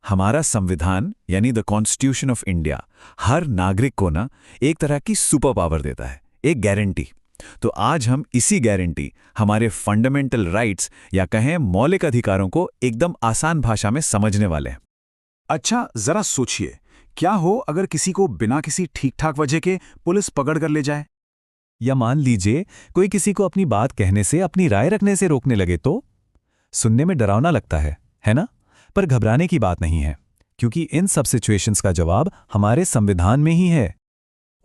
हमारा संविधान यानी द कॉन्स्टिट्यूशन ऑफ इंडिया हर नागरिक को ना एक तरह की सुपर पावर देता है, एक गारंटी। तो आज हम इसी गारंटी, हमारे फंडामेंटल राइट्स या कहें मौलिक अधिकारों को एकदम आसान भाषा में समझने वाले हैं। अच्छा, जरा सोचिए, क्या हो अगर किसी को बिना किसी ठीक ठाक वजह के पुलिस पकड़ कर ले जाए? या मान लीजिए कोई किसी को अपनी बात कहने से, अपनी राय रखने से रोकने लगे तो? सुनने में डरावना लगता है ना? पर घबराने की बात नहीं है, क्योंकि इन सब सिचुएशंस का जवाब हमारे संविधान में ही है।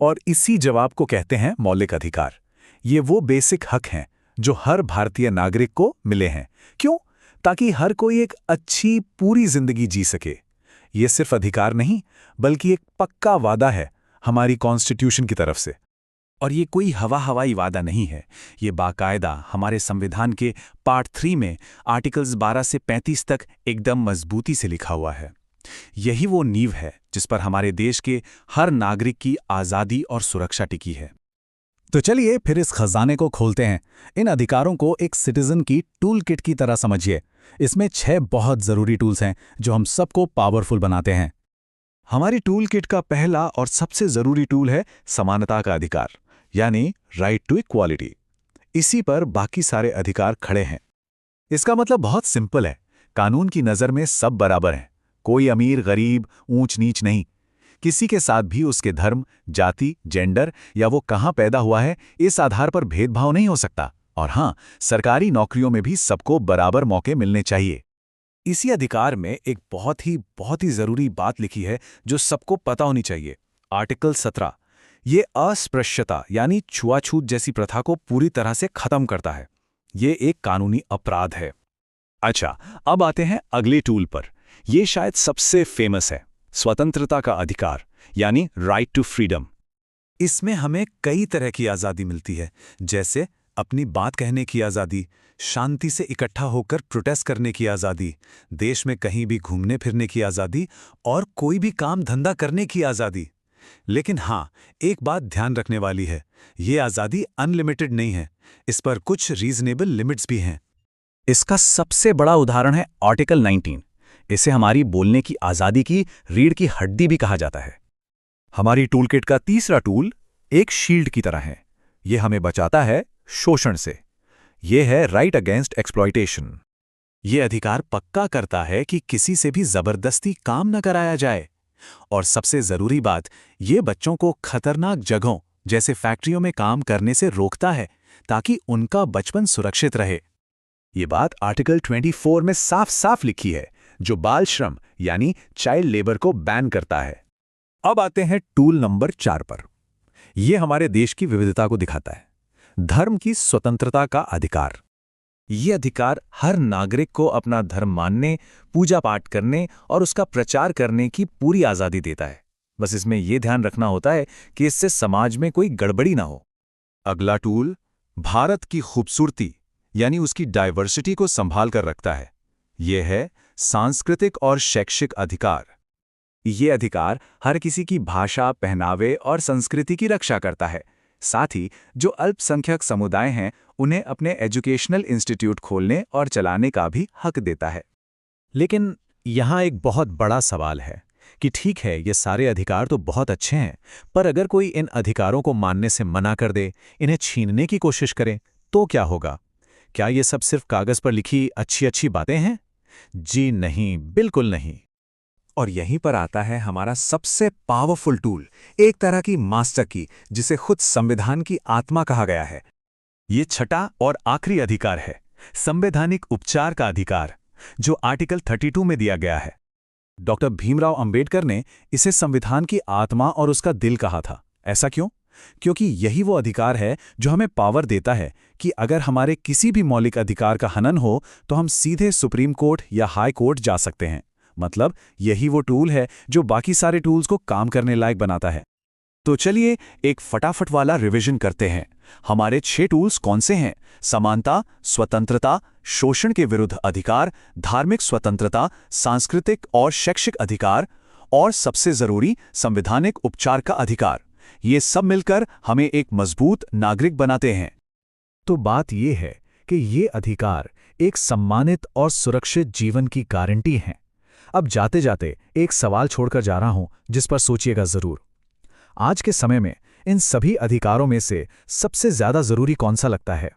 और इसी जवाब को कहते हैं मौलिक अधिकार। ये वो बेसिक हक हैं जो हर भारतीय नागरिक को मिले हैं। क्यों? ताकि हर कोई एक अच्छी पूरी जिंदगी जी सके। ये सिर्फ अधिकार नहीं, बल्कि एक पक्का वादा है हमारी कॉन्स्टिट्यूशन की तरफ से। और ये कोई हवाई वादा नहीं है, ये बाकायदा हमारे संविधान के पार्ट 3 में आर्टिकल्स 12 से 35 तक एकदम मजबूती से लिखा हुआ है। यही वो नींव है जिस पर हमारे देश के हर नागरिक की आज़ादी और सुरक्षा टिकी है। तो चलिए फिर इस खजाने को खोलते हैं। इन अधिकारों को एक सिटीजन की टूल किट की तरह समझिए। इसमें 6 बहुत ज़रूरी टूल्स हैं जो हम सबको पावरफुल बनाते हैं। हमारी टूल किट का पहला और सबसे ज़रूरी टूल है समानता का अधिकार, यानी राइट टू इक्वालिटी। इसी पर बाकी सारे अधिकार खड़े हैं। इसका मतलब बहुत सिंपल है, कानून की नज़र में सब बराबर हैं। कोई अमीर गरीब ऊंच नीच नहीं। किसी के साथ भी उसके धर्म, जाति, जेंडर या वो कहाँ पैदा हुआ है, इस आधार पर भेदभाव नहीं हो सकता। और हाँ, सरकारी नौकरियों में भी सबको बराबर मौके मिलने चाहिए। इसी अधिकार में एक बहुत ही ज़रूरी बात लिखी है जो सबको पता होनी चाहिए। आर्टिकल 17 ये अस्पृश्यता यानी छुआछूत जैसी प्रथा को पूरी तरह से खत्म करता है। ये एक कानूनी अपराध है। अच्छा, अब आते हैं अगले टूल पर। ये शायद सबसे फेमस है, स्वतंत्रता का अधिकार यानी राइट टू फ्रीडम। इसमें हमें कई तरह की आज़ादी मिलती है, जैसे अपनी बात कहने की आज़ादी, शांति से इकट्ठा होकर प्रोटेस्ट करने की आज़ादी, देश में कहीं भी घूमने फिरने की आज़ादी और कोई भी काम धंधा करने की आज़ादी। लेकिन हाँ, एक बात ध्यान रखने वाली है, ये आज़ादी अनलिमिटेड नहीं है। इस पर कुछ रीजनेबल लिमिट्स भी हैं। इसका सबसे बड़ा उदाहरण है आर्टिकल 19। इसे हमारी बोलने की आज़ादी की रीढ़ की हड्डी भी कहा जाता है। हमारी टूलकिट का तीसरा टूल एक शील्ड की तरह है। ये हमें बचाता है शोषण से। ये है राइट अगेंस्ट एक्सप्लॉयटेशन। ये अधिकार पक्का करता है कि किसी से भी जबरदस्ती काम न कराया जाए। और सबसे जरूरी बात, ये बच्चों को खतरनाक जगहों जैसे फैक्ट्रियों में काम करने से रोकता है, ताकि उनका बचपन सुरक्षित रहे। ये बात आर्टिकल 24 में साफ साफ लिखी है, जो बाल श्रम यानी चाइल्ड लेबर को बैन करता है। अब आते हैं टूल नंबर 4 पर। यह हमारे देश की विविधता को दिखाता है। धर्म की स्वतंत्रता का अधिकार। ये अधिकार हर नागरिक को अपना धर्म मानने, पूजा पाठ करने और उसका प्रचार करने की पूरी आज़ादी देता है। बस इसमें यह ध्यान रखना होता है कि इससे समाज में कोई गड़बड़ी ना हो। अगला टूल भारत की खूबसूरती यानी उसकी डाइवर्सिटी को संभाल कर रखता है। यह है सांस्कृतिक और शैक्षिक अधिकार। ये अधिकार हर किसी की भाषा, पहनावे और संस्कृति की रक्षा करता है। साथ ही जो अल्पसंख्यक समुदाय हैं, उन्हें अपने एजुकेशनल इंस्टीट्यूट खोलने और चलाने का भी हक देता है। लेकिन यहाँ एक बहुत बड़ा सवाल है कि ठीक है, ये सारे अधिकार तो बहुत अच्छे हैं, पर अगर कोई इन अधिकारों को मानने से मना कर दे, इन्हें छीनने की कोशिश करे, तो क्या होगा? क्या ये सब सिर्फ कागज पर लिखी अच्छी बातें हैं? जी नहीं, बिल्कुल नहीं। और यहीं पर आता है हमारा सबसे पावरफुल टूल, एक तरह की मास्टर की, जिसे खुद संविधान की आत्मा कहा गया है। ये छठा और आखिरी अधिकार है, संवैधानिक उपचार का अधिकार, जो आर्टिकल 32 में दिया गया है। डॉक्टर भीमराव अंबेडकर ने इसे संविधान की आत्मा और उसका दिल कहा था। ऐसा क्यों? क्योंकि यही वो अधिकार है जो हमें पावर देता है कि अगर हमारे किसी भी मौलिक अधिकार का हनन हो, तो हम सीधे सुप्रीम कोर्ट या हाई कोर्ट जा सकते हैं। मतलब यही वो टूल है जो बाकी सारे टूल्स को काम करने लायक बनाता है। तो चलिए एक फटाफट वाला रिवीजन करते हैं। हमारे 6 टूल्स कौन से हैं? समानता, स्वतंत्रता, शोषण के विरुद्ध अधिकार, धार्मिक स्वतंत्रता, सांस्कृतिक और शैक्षिक अधिकार और सबसे जरूरी संवैधानिक उपचार का अधिकार। ये सब मिलकर हमें एक मजबूत नागरिक बनाते हैं। तो बात यह है कि ये अधिकार एक सम्मानित और सुरक्षित जीवन की गारंटी हैं। अब जाते जाते एक सवाल छोड़कर जा रहा हूं जिस पर सोचिएगा जरूर। आज के समय में इन सभी अधिकारों में से सबसे ज्यादा जरूरी कौन सा लगता है?